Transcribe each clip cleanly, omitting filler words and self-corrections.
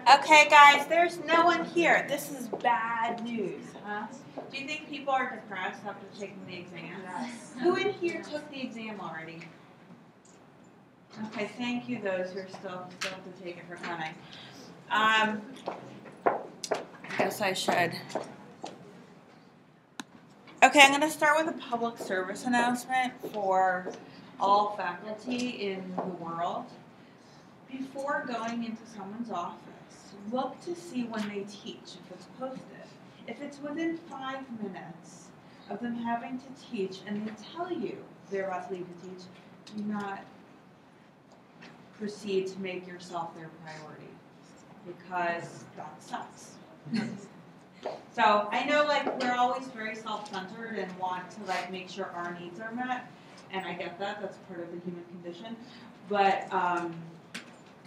Okay, guys, there's no one here. This is bad news, huh? Do you think people are depressed after taking the exam? Yes. Who in here took the exam already? Okay, thank you those who are still have to take it for coming. I guess I should. Okay, I'm going to start with a public service announcement for all faculty in the world. Before going into someone's office, look to see when they teach, if it's posted. If it's within 5 minutes of them having to teach and they tell you they're about to leave to teach, do not proceed to make yourself their priority, because that sucks. So I know, like, we're always very self-centered and want to, like, make sure our needs are met, and I get that, that's part of the human condition, but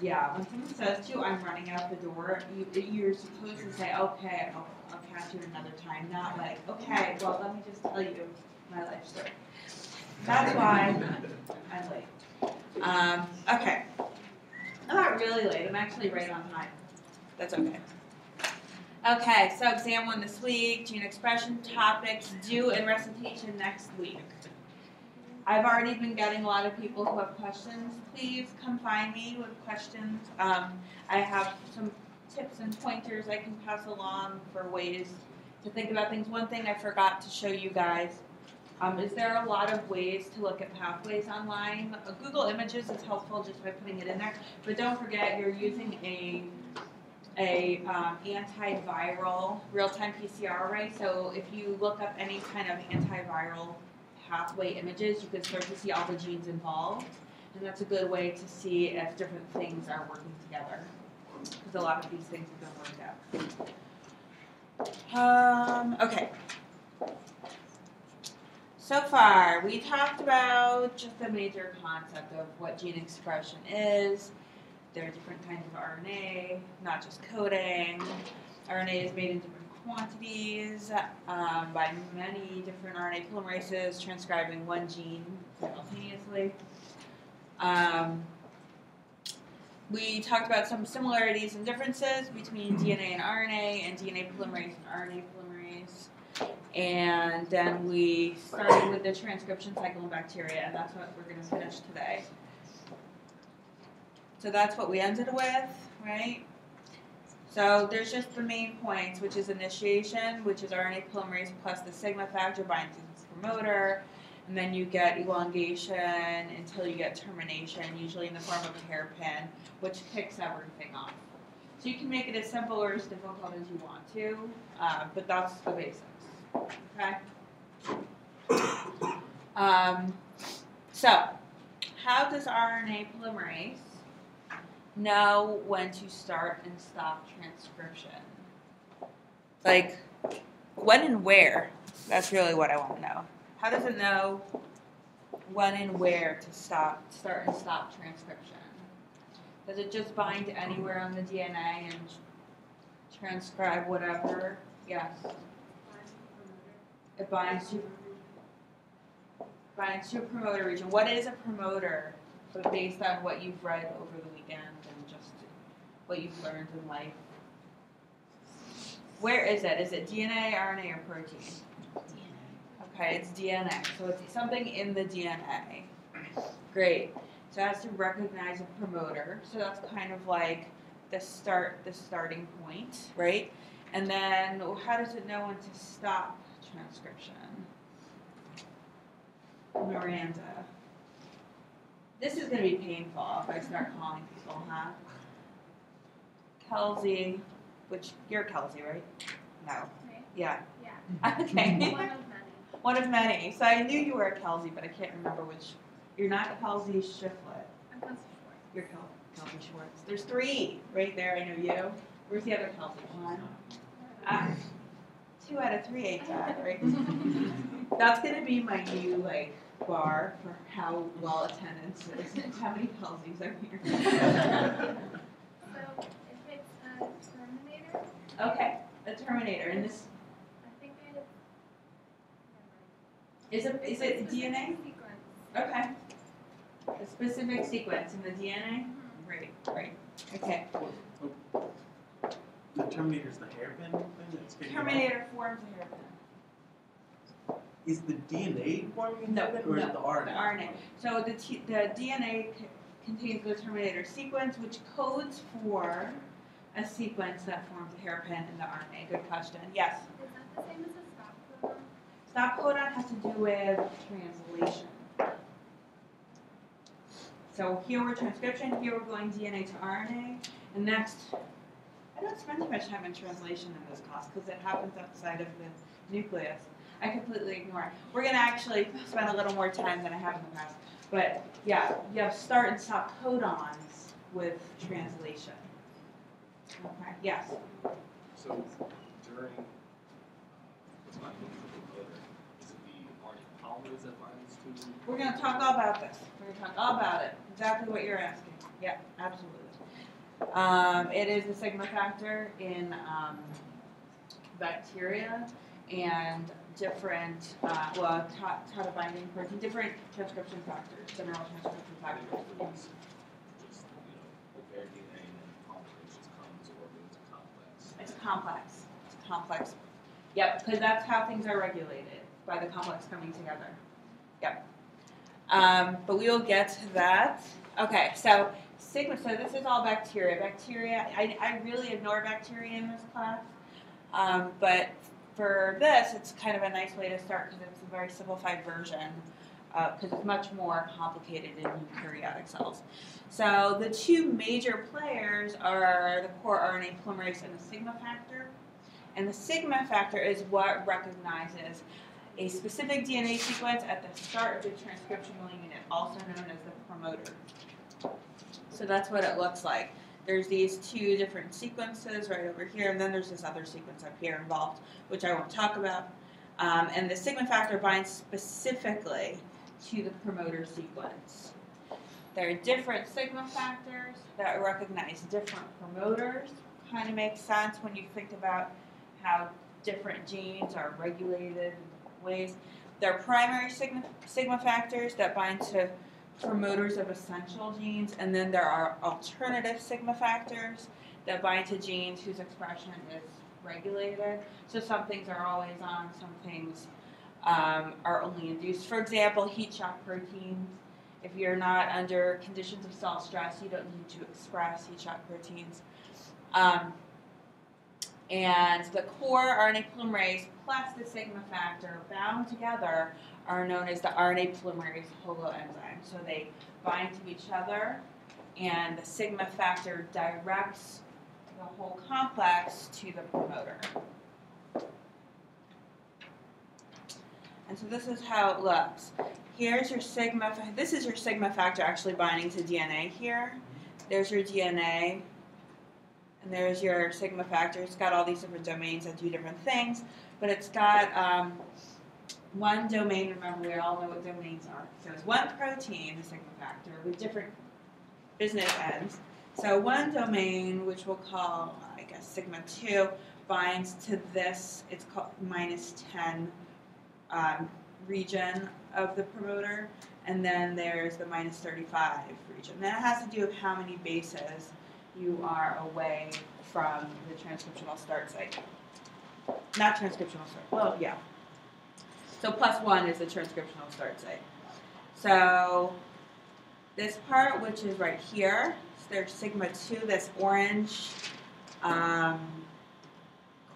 yeah, when someone says to you, I'm running out the door, you're supposed to say, okay, I'll catch you another time, not like, okay, well, let me just tell you my life story. That's why I'm late. Okay. I'm not really late. I'm actually right on time. That's okay. Okay, so exam 1 this week, gene expression topics due and recitation next week. I've already been getting a lot of people who have questions. Please come find me with questions. I have some tips and pointers I can pass along for ways to think about things. One thing I forgot to show you guys is there are a lot of ways to look at pathways online. Google Images is helpful just by putting it in there, but don't forget you're using a antiviral real-time PCR array. So if you look up any kind of antiviral pathway images, you can start to see all the genes involved, and that's a good way to see if different things are working together, because a lot of these things have been worked out. Okay. So far, we talked about just the major concept of what gene expression is. There are different kinds of RNA, not just coding. RNA is made in different quantities by many different RNA polymerases transcribing one gene simultaneously. We talked about some similarities and differences between DNA and RNA, and DNA polymerase and RNA polymerase. And then we started with the transcription cycle in bacteria, and that's what we're going to finish today. So that's what we ended with, right? So there's just the main points, which is initiation, which is RNA polymerase plus the sigma factor binds to this promoter, and then you get elongation until you get termination, usually in the form of a hairpin, which kicks everything off. So you can make it as simple or as difficult as you want to, but that's the basics. Okay. So how does RNA polymerase know when to start and stop transcription? Like, when and where? That's really what I want to know. How does it know when and where to start and stop transcription? Does it just bind anywhere on the DNA and transcribe whatever? Yes. It binds to a promoter region. What is a promoter? But based on what you've read over the weekend and just what you've learned in life. Where is it? Is it DNA, RNA, or protein? DNA. Okay, it's DNA. So it's something in the DNA. Great. So it has to recognize a promoter. So that's kind of like the starting point, right? And then how does it know when to stop transcription? Miranda. This is going to be painful if I start calling people, huh? Kelsey, which you're Kelsey, right? No. Right. Yeah. Yeah. Okay. One of many. One of many. So I knew you were a Kelsey, but I can't remember which. You're not Kelsey Shiflett. I'm Kelsey Schwartz. You're Kelsey Schwartz. There's 3 right there. I know you. Where's the other Kelsey? 1. 2 out of 3 ain't bad, right? That's going to be my new, like, bar for how well attendance is. How many Kelseys are here? So if it's a terminator. Okay, a terminator. And this I think it's. is it DNA? Sequence. Okay. A specific sequence in the DNA? Right. Okay. The Terminator's the hairpin thing that's getting Terminator forms a hairpin. Is the DNA forming a No, hairpin or is it the RNA? The RNA. So the DNA contains the Terminator sequence, which codes for a sequence that forms a hairpin in the RNA. Good question. Yes. Is that the same as a stop codon? Stop codon has to do with translation. So here we're transcription, here we're going DNA to RNA, and next, I don't spend too much time in translation in this class because it happens outside of the nucleus. I completely ignore it. We're going to actually spend a little more time than I have in the past. But yeah, you have start and stop codons with translation. Okay, yes? So during, what's not the promoter, is it the RNA polymerase that binds to? We're going to talk all about this. We're going to talk all about it. Exactly what you're asking. Yeah, absolutely. It is the sigma factor in bacteria and different, binding protein, different transcription factors, general transcription factors. Just, with their DNA and then polymerase just comes or goes complex. It's a complex. It's a complex. Yep, because that's how things are regulated, by the complex coming together. Yep. But we will get to that. Okay, so sigma, so this is all bacteria. Bacteria, I really ignore bacteria in this class, but for this, it's kind of a nice way to start because it's a very simplified version because it's much more complicated in eukaryotic cells. So the two major players are the core RNA polymerase and the sigma factor. And the sigma factor is what recognizes a specific DNA sequence at the start of the transcriptional unit, also known as the promoter. So that's what it looks like. There's these two different sequences right over here, and then there's this other sequence up here involved, which I won't talk about. And the sigma factor binds specifically to the promoter sequence. There are different sigma factors that recognize different promoters. Kind of makes sense when you think about how different genes are regulated in different ways. There are primary sigma factors that bind to promoters of essential genes, and then there are alternative sigma factors that bind to genes whose expression is regulated. So some things are always on, some things are only induced. For example, heat shock proteins. If you're not under conditions of cell stress, you don't need to express heat shock proteins. And the core RNA polymerase plus the sigma factor bound together are known as the RNA polymerase holoenzyme. So they bind to each other, and the sigma factor directs the whole complex to the promoter. And so this is how it looks. Here's your sigma, this is your sigma factor actually binding to DNA here. There's your DNA, and there's your sigma factor. It's got all these different domains that do different things, but it's got one domain. Remember, we all know what domains are. So it's one protein, the sigma factor, with different business ends. So one domain, which we'll call, I guess, sigma 2, binds to this, it's called -10 region of the promoter, and then there's the -35 region. That has to do with how many bases you are away from the transcriptional start site. Not transcriptional start, well, yeah. So +1 is the transcriptional start site. So this part, which is right here, so there's sigma 2, this orange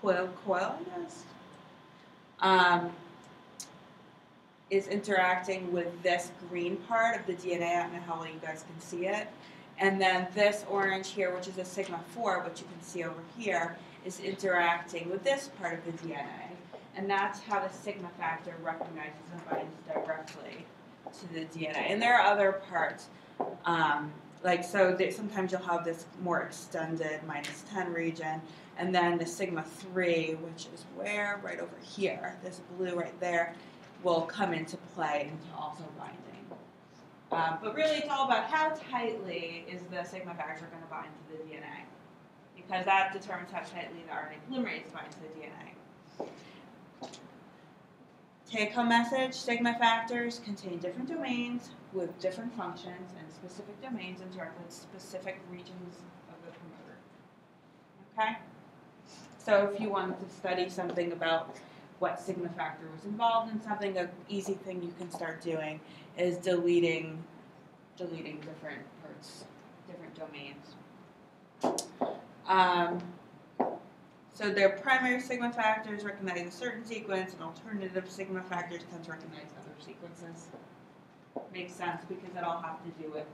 coil, I guess, is interacting with this green part of the DNA. I don't know how well you guys can see it. And then this orange here, which is a sigma 4, which you can see over here, is interacting with this part of the DNA. And that's how the sigma factor recognizes and binds directly to the DNA. And there are other parts, sometimes you'll have this more extended -10 region, and then the sigma 3, which is where? Right over here, this blue right there, will come into play into also binding. But really, it's all about how tightly is the sigma factor going to bind to the DNA, because that determines how tightly the RNA polymerase binds to the DNA. Take-home message: sigma factors contain different domains with different functions and specific domains interact with specific regions of the promoter. Okay? So if you wanted to study something about what sigma factor was involved in something, an easy thing you can start doing is deleting different parts, different domains. So their primary sigma factors recognize a certain sequence, and alternative sigma factors tend to recognize other sequences. Makes sense because it all has to do with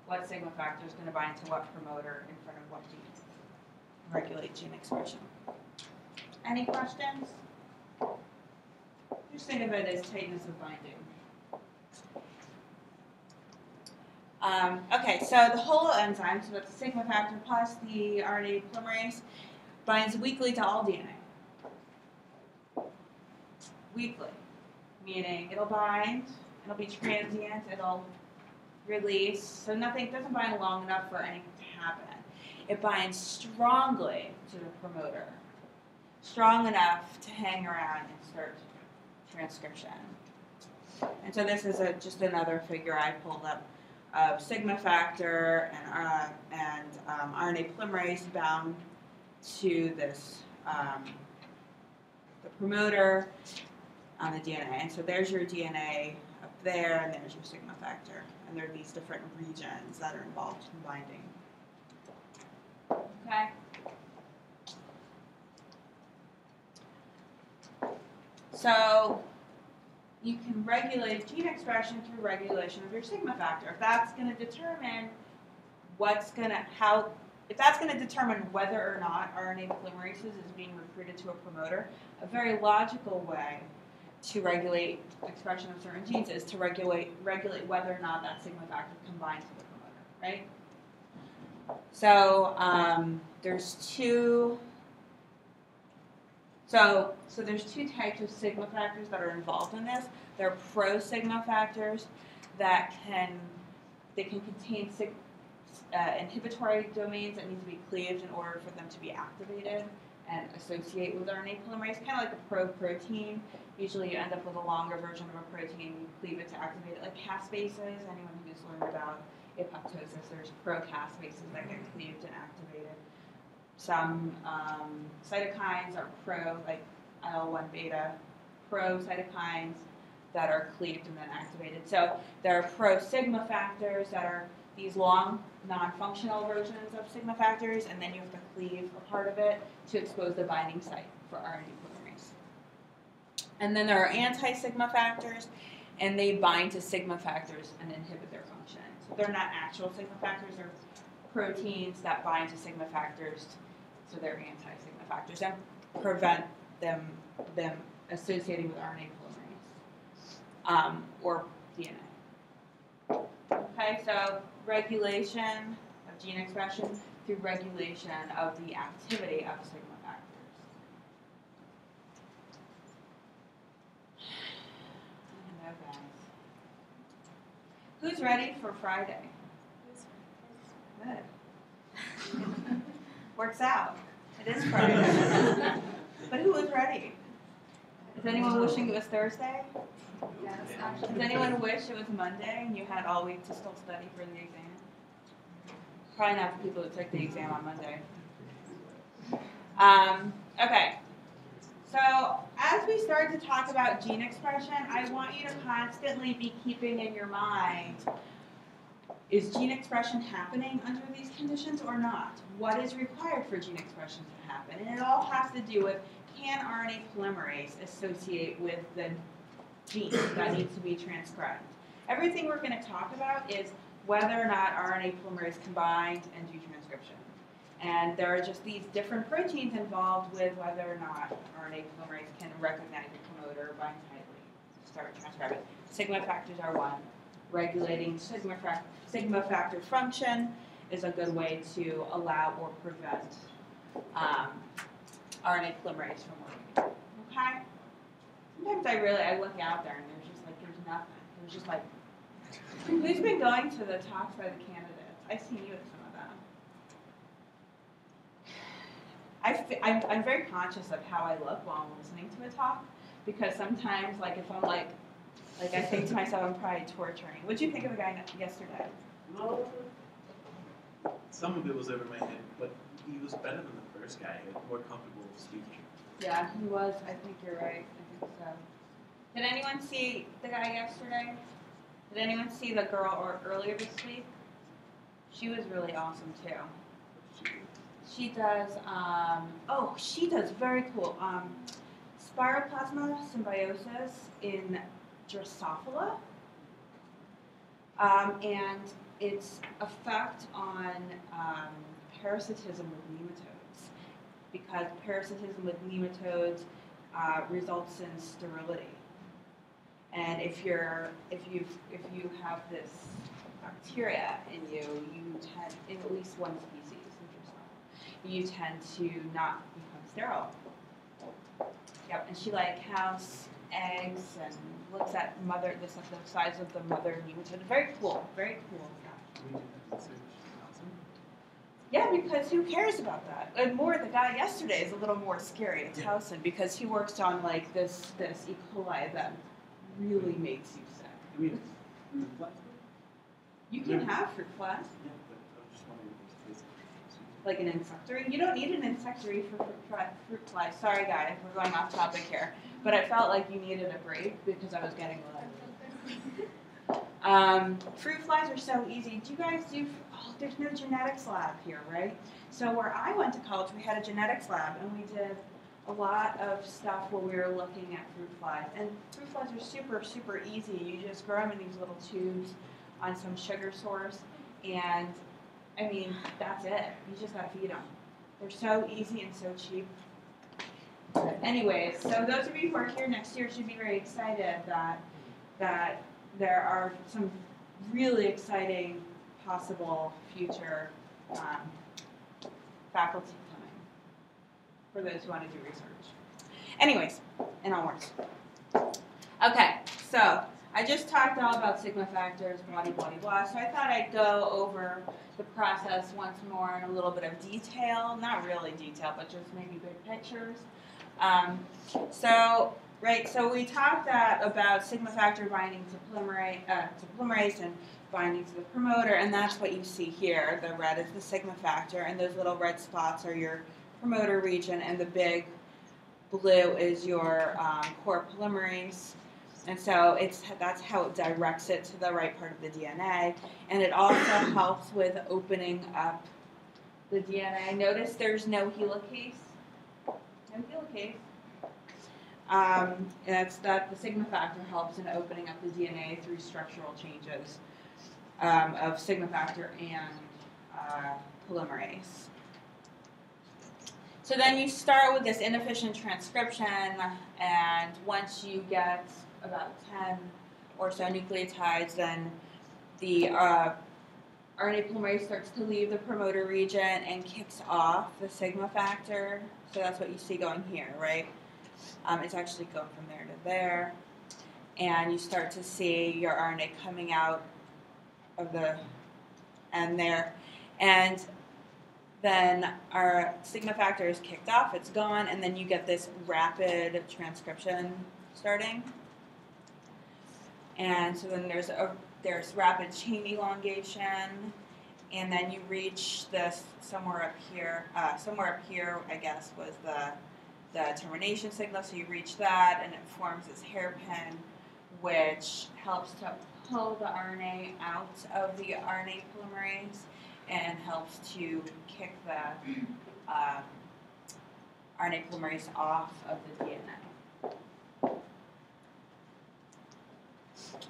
what sigma factor is going to bind to what promoter in front of what gene. Regulate gene expression. Any questions? Just think of it as tightness of binding. Okay, so the whole enzyme, so that's the sigma factor plus the RNA polymerase, binds weakly to all DNA. Weakly, meaning it'll bind, it'll be transient, it'll release, so nothing doesn't bind long enough for anything to happen. It binds strongly to the promoter, strong enough to hang around and start transcription. And so this is just another figure I pulled up of sigma factor and RNA polymerase bound to this the promoter on the DNA. And so there's your DNA up there, and there's your sigma factor. And there are these different regions that are involved in binding. Okay? So you can regulate gene expression through regulation of your sigma factor. If that's going to determine if that's going to determine whether or not RNA polymerases is being recruited to a promoter, a very logical way to regulate expression of certain genes is to regulate whether or not that sigma factor can bind to the promoter, right? So there's two. So there's two types of sigma factors that are involved in this. There are pro-sigma factors that can contain inhibitory domains that need to be cleaved in order for them to be activated and associate with RNA polymerase, kind of like a pro-protein. Usually you end up with a longer version of a protein, you cleave it to activate it, like caspases. Anyone who's learned about apoptosis, there's pro-caspases that get cleaved and activated. Some cytokines are like IL-1 beta, pro-cytokines that are cleaved and then activated. So there are pro-sigma factors that are these long, non-functional versions of sigma factors, and then you have to cleave a part of it to expose the binding site for RNA polymerase. And then there are anti-sigma factors, and they bind to sigma factors and inhibit their function. So they're not actual sigma factors, they're proteins that bind to sigma factors, so they're anti-sigma factors, and prevent them associating with RNA polymerase or DNA. Okay, so regulation of gene expression through regulation of the activity of sigma factors. I know, guys. Who's ready for Friday? Good. Works out. It is Friday. But who was ready? Is anyone wishing it was Thursday? Yes, Does anyone wish it was Monday and you had all week to still study for the exam? Probably not for people who took the exam on Monday. Okay. So as we start to talk about gene expression, I want you to constantly be keeping in your mind, is gene expression happening under these conditions or not? What is required for gene expression to happen? And it all has to do with, can RNA polymerase associate with the gene that needs to be transcribed? Everything we're going to talk about is whether or not RNA polymerase can bind and do transcription. And there are just these different proteins involved with whether or not RNA polymerase can recognize the promoter, bind tightly, start transcribing. Sigma factors are one. Regulating sigma factor function is a good way to allow or prevent RNA polymerase from working. Okay? Sometimes I look out there and there's nothing. There's just like, who's been going to the talks by the candidates? I've seen you at some of them. I'm very conscious of how I look while I'm listening to a talk, because sometimes, like, if I'm like Like I think to myself, I'm probably torturing. What'd you think of the guy yesterday? No. Some of it was over my head, but he was better than the first guy. He was more comfortable speaking. Yeah, he was. I think you're right. I think so. Did anyone see the guy yesterday? Did anyone see the girl earlier this week? She was really awesome too. She does. She does very cool. Spiroplasma symbiosis in Drosophila, and its effect on parasitism with nematodes, because parasitism with nematodes results in sterility. And if you have this bacteria in you, tend, in at least one species, you tend to not become sterile. Yep, and she counts eggs and looks at the size of the mother nematode. Very cool stuff. Yeah, because who cares about that? And the guy yesterday is a little more scary. It's Housen, because he works on this E. coli that really makes you sick. I mean, fruit flies? You can have fruit flies, Yeah, but I was just wondering if it's like an insectary. You don't need an insectary for fruit flies. Sorry, guys, we're going off topic here. But I felt like you needed a break because I was getting low. Fruit flies are so easy. Do you guys do? Oh, there's no genetics lab here, right? So where I went to college, we had a genetics lab, and we did a lot of stuff where we were looking at fruit flies. And fruit flies are super, super easy. You just grow them in these little tubes on some sugar source, and I mean, that's it. You just gotta feed them. They're so easy and so cheap. But anyways, so those of you who are here next year should be very excited that there are some really exciting possible future faculty coming for those who want to do research. Anyways, and onwards. Okay, so I just talked all about sigma factors, blah, blah, blah. So I thought I'd go over the process once more in a little bit of detail. Not really detail, but just maybe big pictures. So we talked about sigma factor binding to polymerase and binding to the promoter, and that's what you see here. The red is the sigma factor, and those little red spots are your promoter region, and the big blue is your core polymerase. And so that's how it directs it to the right part of the DNA. And it also helps with opening up the DNA. Notice there's no helicase. No helicase. That's that the sigma factor helps in opening up the DNA through structural changes of sigma factor and polymerase. So then you start with this inefficient transcription, and once you get about 10 or so nucleotides, then the RNA polymerase starts to leave the promoter region and kicks off the sigma factor. So that's what you see going here, right? It's actually going from there to there. And you start to see your RNA coming out of the end there. And then our sigma factor is kicked off, it's gone, and then you get this rapid transcription starting. And so then there's rapid chain elongation, and then you reach this somewhere up here. I guess, was the termination signal. So you reach that, and it forms this hairpin, which helps to pull the RNA out of the RNA polymerase and helps to kick the RNA polymerase off of the DNA.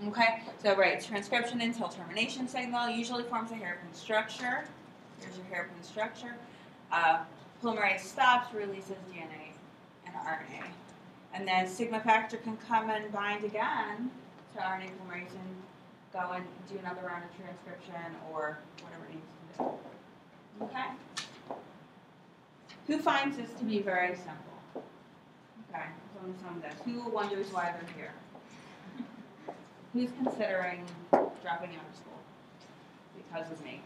Okay, so transcription until termination signal usually forms a hairpin structure. Here's your hairpin structure. Polymerase stops, releases DNA and RNA. And then sigma factor can come and bind again to RNA polymerase and go and do another round of transcription or whatever it needs to do. Okay? Who finds this to be very simple? Okay, so some of this. Who wonders why they're here? Who's considering dropping out of school because of me?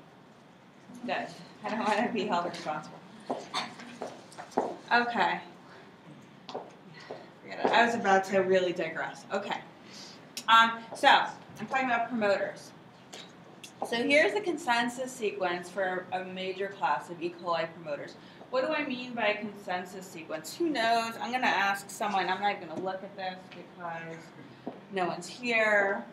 Good. I don't want to be held responsible. Okay. Forget it. I was about to really digress. Okay. So I'm talking about promoters. So here's the consensus sequence for a major class of E. coli promoters. What do I mean by a consensus sequence? Who knows? I'm going to ask someone. I'm not even going to look at this because no one's here.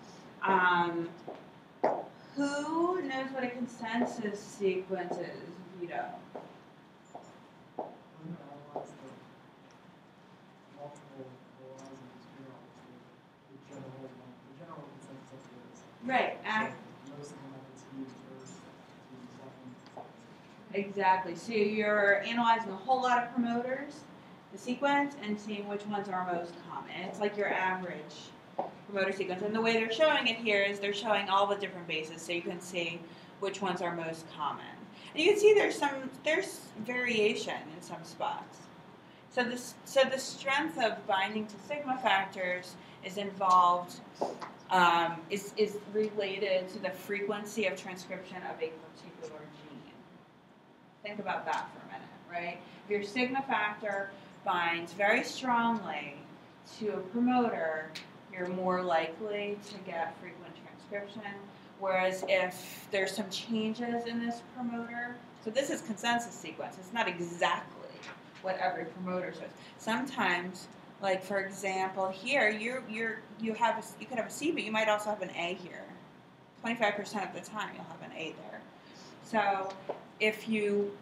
Who knows what a consensus sequence is? Vito. Right. Exactly. So you're analyzing a whole lot of promoters, the sequence, and seeing which ones are most common. It's like your average promoter sequence. And the way they're showing it here is they're showing all the different bases, so you can see which ones are most common. And you can see there's variation in some spots. So the strength of binding to sigma factors is involved, is related to the frequency of transcription of a particular gene. Think about that for a minute, right? If your sigma factor binds very strongly to a promoter, you're more likely to get frequent transcription. Whereas if there's some changes in this promoter, so this is consensus sequence. It's not exactly what every promoter says. Sometimes, like for example, here you could have a C, but you might also have an A here. 25% of the time, you'll have an A there. So if you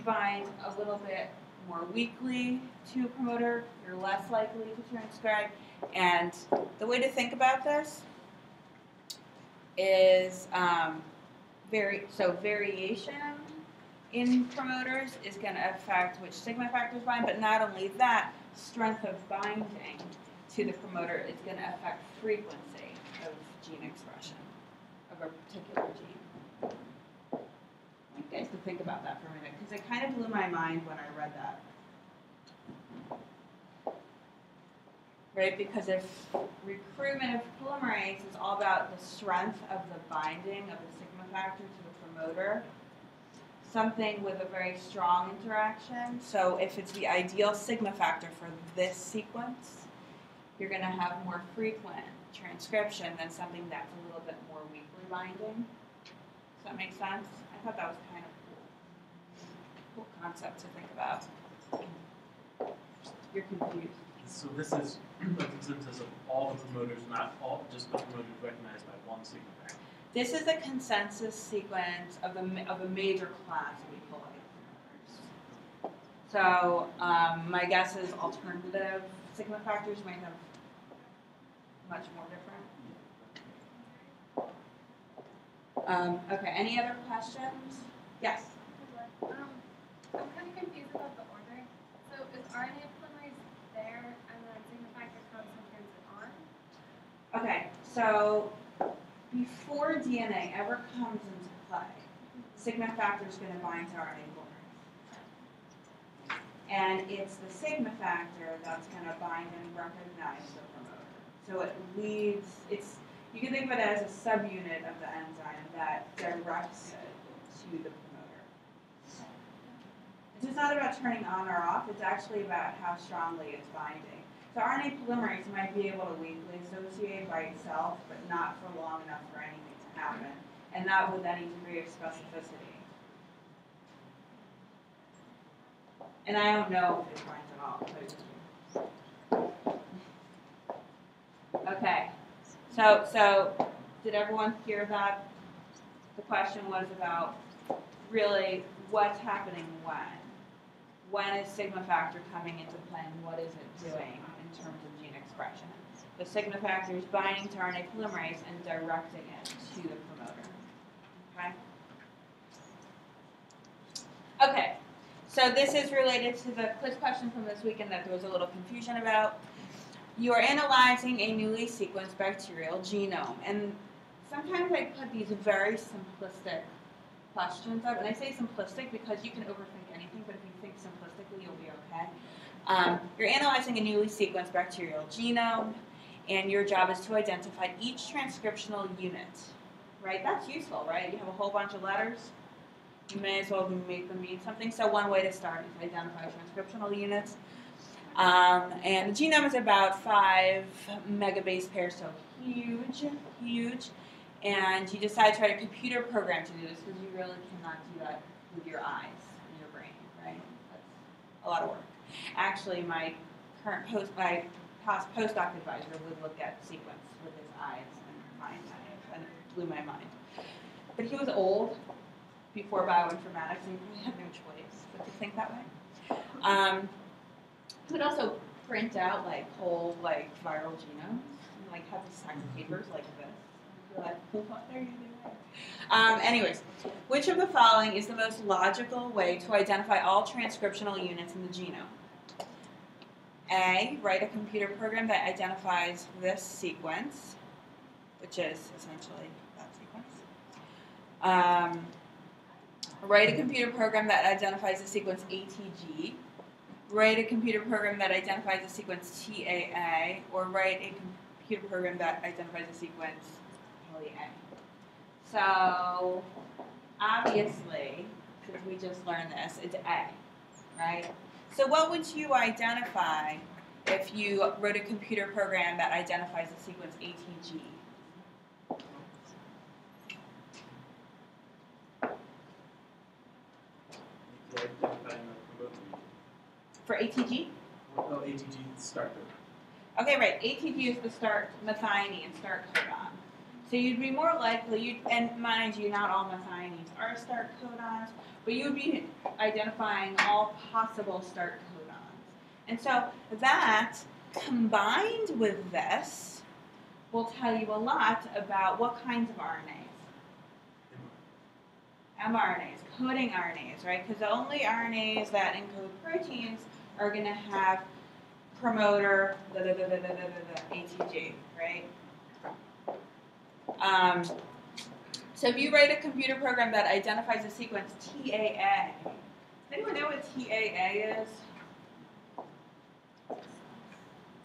bind a little bit more weakly to a promoter, you're less likely to transcribe. And the way to think about this is variation in promoters is going to affect which sigma factors bind, but not only that, strength of binding to the promoter is going to affect frequency of gene expression of a particular gene. I want you guys to think about that for a minute, because it kind of blew my mind when I read that. Right, because if recruitment of polymerase is all about the strength of the binding of the sigma factor to the promoter, something with a very strong interaction, so if it's the ideal sigma factor for this sequence, you're going to have more frequent transcription than something that's a little bit more weakly binding. Does that make sense? I thought that was kind of cool concept to think about. You're confused. So this is a consensus of all the promoters, not all, just the promoters recognized by one sigma factor. This is a consensus sequence of a major class of E. coli promoters. So my guess is alternative sigma factors might have much more different. Okay, any other questions? Yes? I'm kind of confused about the order. So is RNA polymerase there and then sigma factor comes and turns it on? Okay, so before DNA ever comes into play, sigma factor is going to bind to RNA polymerase. And it's the sigma factor that's going to bind and recognize the promoter. So it leads, you can think of it as a subunit of the enzyme that directs it to the promoter. It's just not about turning on or off, it's actually about how strongly it's binding. So RNA polymerase might be able to weakly associate by itself, but not for long enough for anything to happen, and not with any degree of specificity. And I don't know if it binds at all. Okay, so did everyone hear that? The question was about really what's happening when. When is sigma factor coming into play and what is it doing in terms of gene expression? The sigma factor is binding to RNA polymerase and directing it to the promoter. Okay, so this is related to the quiz question from this weekend that there was a little confusion about. You are analyzing a newly sequenced bacterial genome, and sometimes I put these very simplistic questions up, and I say simplistic because you can overthink anything, but if you think simplistically, you'll be okay. You're analyzing a newly sequenced bacterial genome, and your job is to identify each transcriptional unit, right? That's useful, right? You have a whole bunch of letters. You may as well make them mean something. So one way to start is identify transcriptional units. And the genome is about 5 megabase pairs, so huge, huge. And you decide to write a computer program to do this because you really cannot do that with your eyes and your brain, right? That's a lot of work. Actually, my past postdoc advisor would look at sequence with his eyes and find that, and it blew my mind. But he was old, before bioinformatics, and he had no choice but to think that way. He would also print out like whole like viral genomes, and like have these stack of papers like this. You're like, what are you doing? Anyways, which of the following is the most logical way to identify all transcriptional units in the genome? A, write a computer program that identifies this sequence, which is essentially that sequence. Write a computer program that identifies the sequence ATG. Write a computer program that identifies the sequence TAA, or write a computer program that identifies the sequence PolyA. So, obviously, since we just learned this, it's A, right? So what would you identify if you wrote a computer program that identifies the sequence ATG? For ATG? Oh, ATG start code. Okay, right. ATG is the start methionine, start codon. So you'd be more likely, and mind you, not all methionines are start codons, but you would be identifying all possible start codons. And so that, combined with this, will tell you a lot about what kinds of RNAs. mRNAs, coding RNAs, right? Because the only RNAs that encode proteins are going to have promoter, ATG, right? So if you write a computer program that identifies a sequence TAA, does anyone know what TAA is?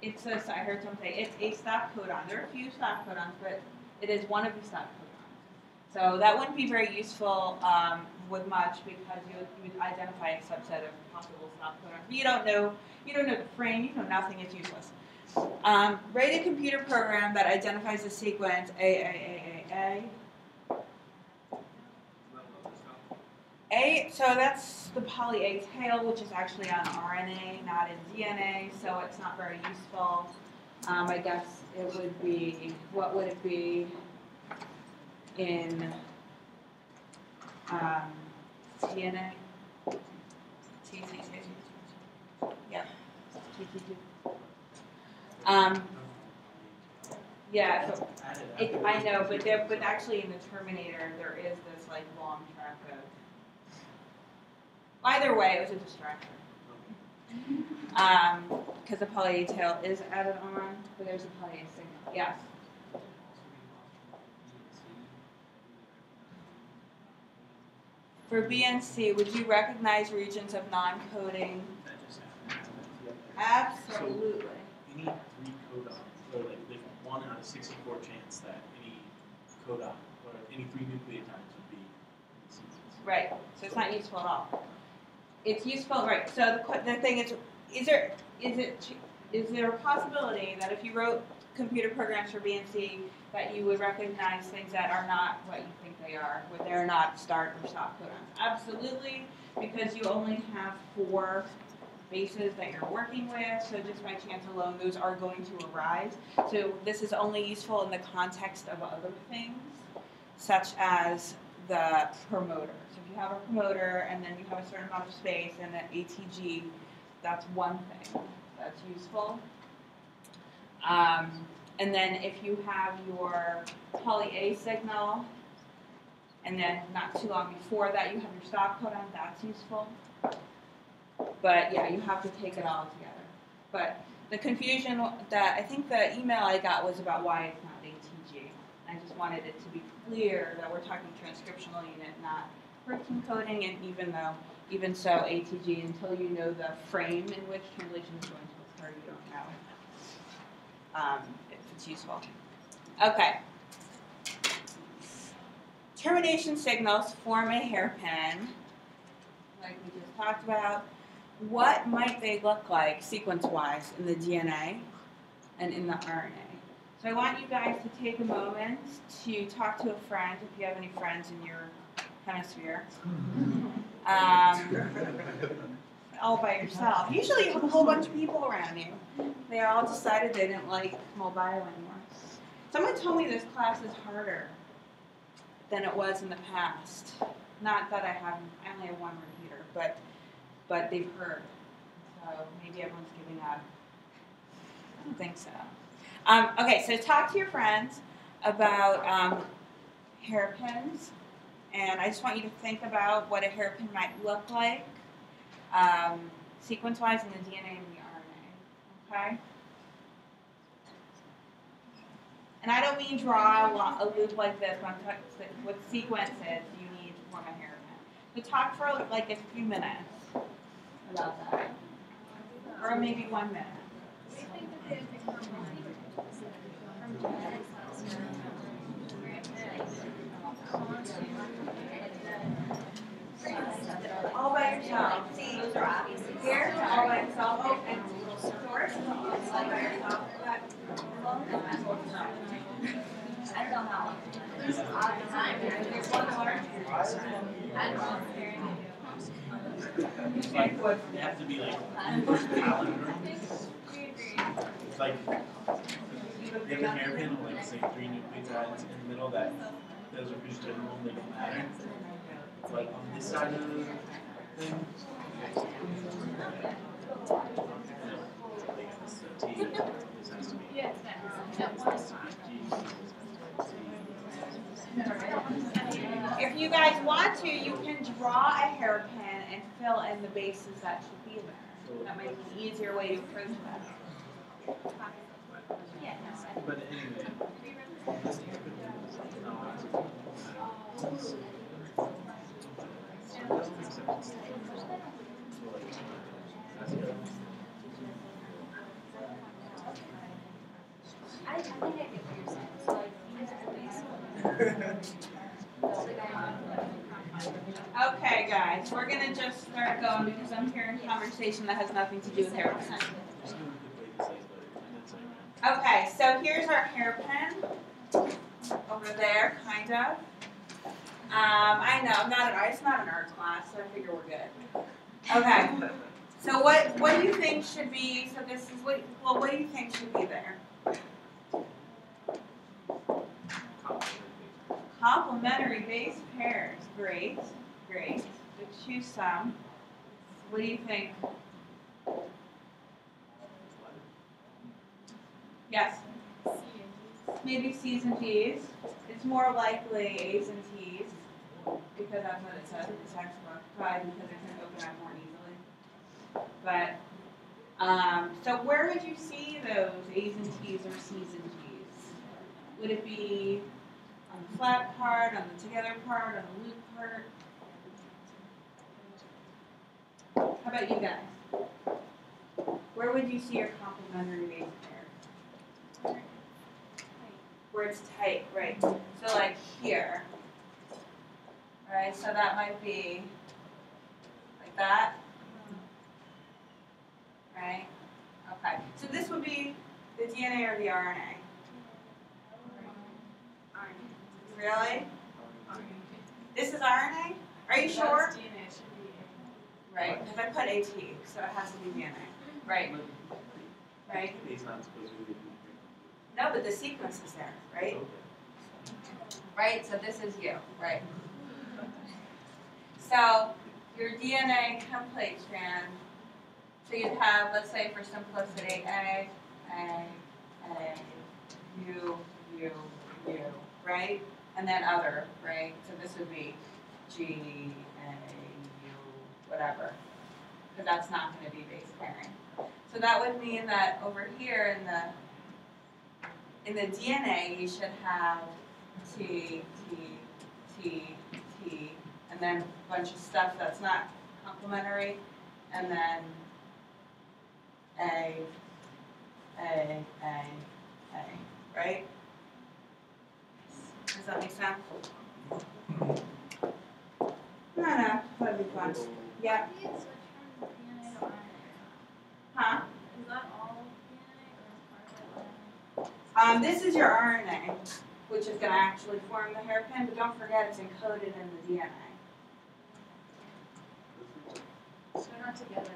It's a, I heard someone say, it's a stop codon. There are a few stop codons, but it is one of the stop codons. So that wouldn't be very useful with much because you would identify a subset of possible stop codons. But you don't know the frame, you know nothing, it's useless. Write a computer program that identifies the sequence AAAAA. So that's the poly-A tail, which is actually on RNA, not in DNA, so it's not very useful. I guess it would be, what would it be in DNA? Yeah, TT2. Yeah, so I know, but actually in the Terminator there is this like long track of. Either way, it was a distraction. Because the poly-A tail is added on, but there's a poly-A signal. Yes. For BNC, would you recognize regions of non-coding? Absolutely. You need 3 codons, or like 1 out of 64 chance that any codon, or any 3 nucleotides would be in the sequence. Right. So it's not useful at all. It's useful, right? So the thing is there a possibility that if you wrote computer programs for BNC that you would recognize things that are not what you think they are, where they're not start or stop codons? Absolutely, because you only have 4 bases that you're working with, so just by chance alone, those are going to arise. So this is only useful in the context of other things, such as the promoter. So if you have a promoter and then you have a certain amount of space and an ATG, that's one thing that's useful. And then if you have your poly-A signal, and then not too long before that you have your stop codon, that's useful. But yeah, you have to take it all together. But the confusion that I think the email I got was about why it's not ATG. I just wanted it to be clear that we're talking transcriptional unit, not protein coding, and even so, ATG, until you know the frame in which translation is going to occur, you don't know if it's useful. Okay. Termination signals form a hairpin, like we just talked about. what might they look like sequence-wise in the DNA and in the RNA? So I want you guys to take a moment to talk to a friend, if you have any friends in your hemisphere. All by yourself. Usually you have a whole bunch of people around you. They all decided they didn't like mobile anymore. Someone told me this class is harder than it was in the past. Not that I only have one repeater, but they've heard. So maybe everyone's giving up. I don't think so. Okay, so talk to your friends about hairpins, and I just want you to think about what a hairpin might look like, sequence-wise in the DNA and the RNA. Okay. And I don't mean draw a loop like this. When I'm talking with sequences, you need to form a hairpin. So talk for like a few minutes about that, or maybe 1 minute. Do you think that they would pick from genetics? All by yourself. See, here, all by yourself. Oh, and Doris, all by yourself. I don't know how long. All the time. There's one more. I don't know. It's like, they have to be like, calendar. It's like, you have a hairpin of like, say, 3 nucleotides in the middle that those are just general, they don't matter. But on this side of the thing, this has to be. Yes, that one is fine. If you guys want to, you can draw a hairpin and fill in the bases that should be there. That might be an easier way to approach that. Yeah, no, But anyway, this hairpin is I think I get what you're saying. So like, use the Okay, guys, we're gonna just start going because I'm hearing conversation that has nothing to do with hairpins. Okay, so here's our hairpin over there, kind of. I know, it's not an art class, so I figure we're good. Okay, so what do you think should be? So this is what do you think should be there? Complementary base pairs, great. We choose some. What do you think? Yes. Maybe C's and G's. It's more likely A's and T's because that's what it says in the textbook. Probably because it can open up more easily. But so where would you see those A's and T's or C's and G's? Would it be on the flat part, on the together part, on the loop part? How about you guys? Where would you see your complementary base pair? Where it's tight, right? So like here, right? So that might be like that, right? Okay. So this would be the DNA or the RNA. Really? This is RNA? Are you sure? Right, because I put AT, so it has to be DNA. Right. Right? It's not supposed to be. No, but the sequence is there, right? Right, so this is you, right? So your DNA template strand, so you'd have, let's say for simplicity, A, U, right? And then other, right? So this would be G, A, U, whatever. Because that's not going to be base pairing. So that would mean that over here in the DNA, you should have T, T, T, T, and then a bunch of stuff that's not complementary, and then A, right? Does that make sense? No, that'd be fun. Yeah. How do you switch from DNA to RNA? This is your RNA, which is going to actually form the hairpin, but don't forget it's encoded in the DNA. So they're not together.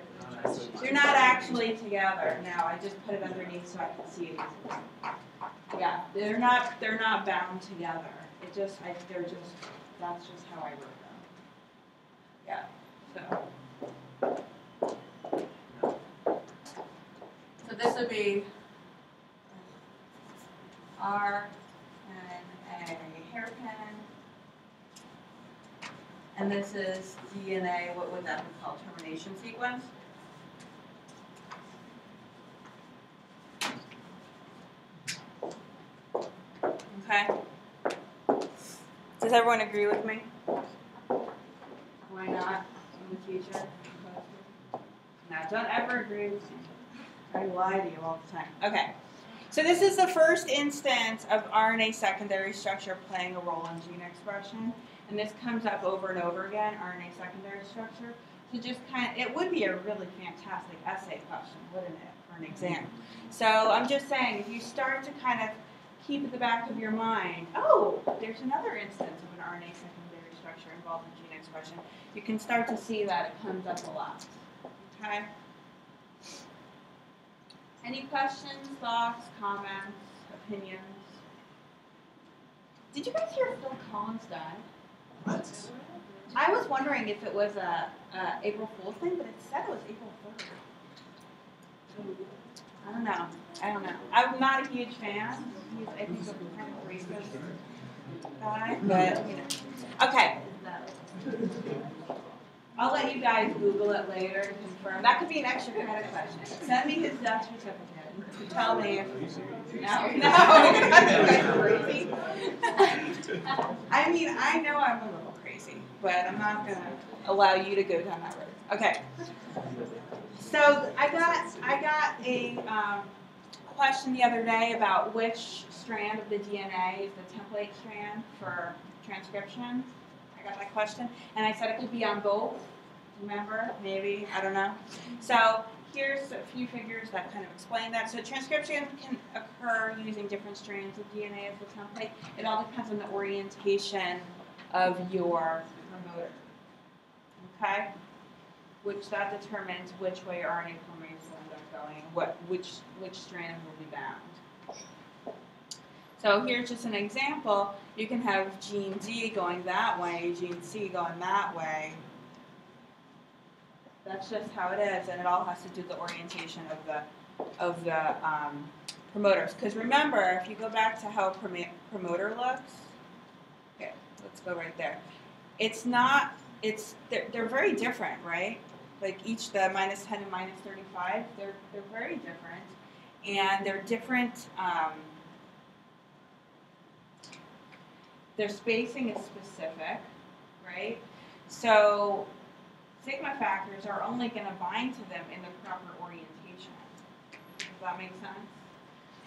They're not actually together. No, I just put it underneath so I can see it. Yeah, they're not bound together. That's just how I wrote them. Yeah. So this would be RNA hairpin, and this is DNA. What would that be called? Termination sequence. Okay. Does everyone agree with me? Why not in the future? No, don't ever agree with me. I lie to you all the time. Okay. So this is the first instance of RNA secondary structure playing a role in gene expression. And this comes up over and over again, RNA secondary structure. So just it would be a really fantastic essay question, wouldn't it, for an exam? So I'm just saying, if you start to kind of keep at the back of your mind, oh, there's another instance of an RNA secondary structure involved in gene expression, you can start to see that it comes up a lot. Okay? Any questions, thoughts, comments, opinions? Did you guys hear Phil Collins died? What? I was wondering if it was a April Fool's thing, but it said it was April 3rd. I don't know. I'm not a huge fan. He's, I think, a kind of racist guy, but you know. Okay. I'll let you guys Google it later to confirm. That could be an extra credit question. Send me his death certificate to tell me if. No, that's crazy. I mean, I know I'm a little crazy, but I'm not gonna allow you to go down that road. Okay. So I got a question the other day about which strand of the DNA is the template strand for transcription. I got that question, and I said it could be on both. Remember? Maybe, I don't know. So here's a few figures that kind of explain that. So transcription can occur using different strands of DNA as the template. It all depends on the orientation of your promoter. Okay? Which that determines which way RNA polymerase will end up going, which strand will be bound. So here's just an example. You can have gene D going that way, gene C going that way. That's just how it is, and it all has to do with the orientation of the promoters. Because remember, if you go back to how a promoter looks, okay, let's go right there. It's not. They're very different, right? Like each the -10 and -35, they're very different, and they're different. Their spacing is specific, right? So sigma factors are only going to bind to them in the proper orientation. Does that make sense?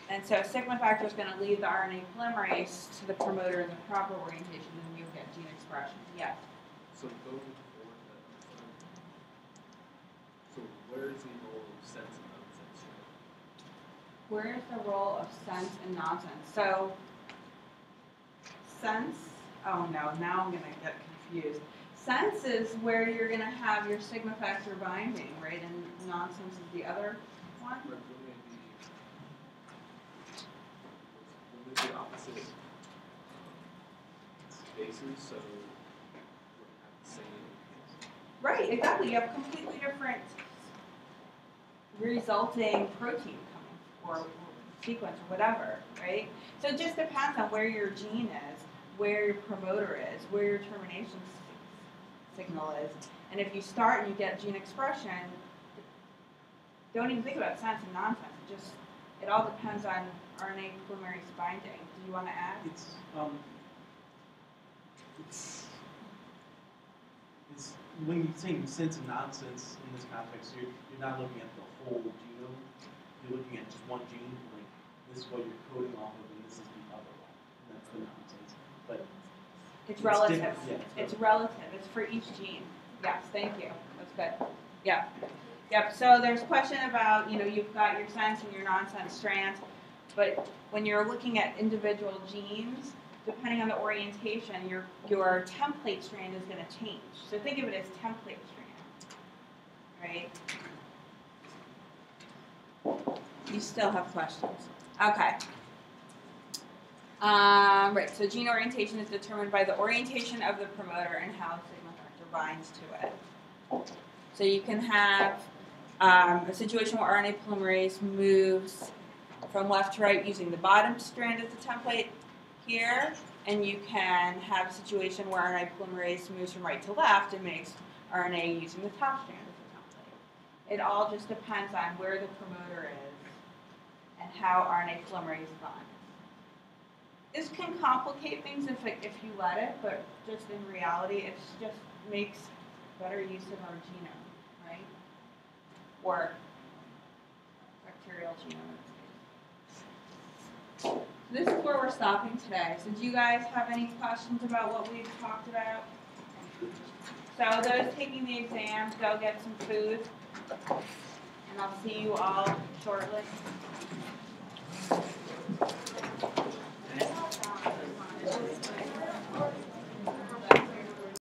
And so sigma factor is going to lead the RNA polymerase to the promoter in the proper orientation, and you'll get gene expression. Yes. So going forward, so where is the role of sense and nonsense? Where is the role of sense and nonsense? So sense, oh no, now I'm going to get confused. Sense is where you're going to have your sigma factor binding, right? And nonsense is the other one? Wouldn't it be opposite spaces, so we wouldn't have the same. Right, exactly. You have completely different resulting protein coming, or sequence, or whatever, right? So it just depends on where your gene is, where your promoter is, where your termination signal is. And if you start and you get gene expression, don't even think about sense and nonsense. It all depends on RNA polymerase binding. Do you want to add? It's when you're saying sense and nonsense in this context, you're not looking at the whole genome. You're looking at just one gene. Like this is what you're coding off of, and this is the other one. And that's the nonsense. But It's relative. Yeah, it's relative. It's for each gene. Yes, thank you. That's good. Yeah. Yep. So there's a question about, you've got your sense and your nonsense strands. but when you're looking at individual genes, depending on the orientation, your template strand is going to change. So think of it as template strand, right? You still have questions? Okay. Right, so gene orientation is determined by the orientation of the promoter and how sigma factor binds to it. So you can have a situation where RNA polymerase moves from left to right using the bottom strand as the template here, and you can have a situation where RNA polymerase moves from right to left and makes RNA using the top strand as the template. It all just depends on where the promoter is and how RNA polymerase binds. This can complicate things if you let it, but just in reality, it just makes better use of our genome, right? Or bacterial genome in this case. This is where we're stopping today. So do you guys have any questions about what we've talked about? So those taking the exams, go get some food, and I'll see you all shortly.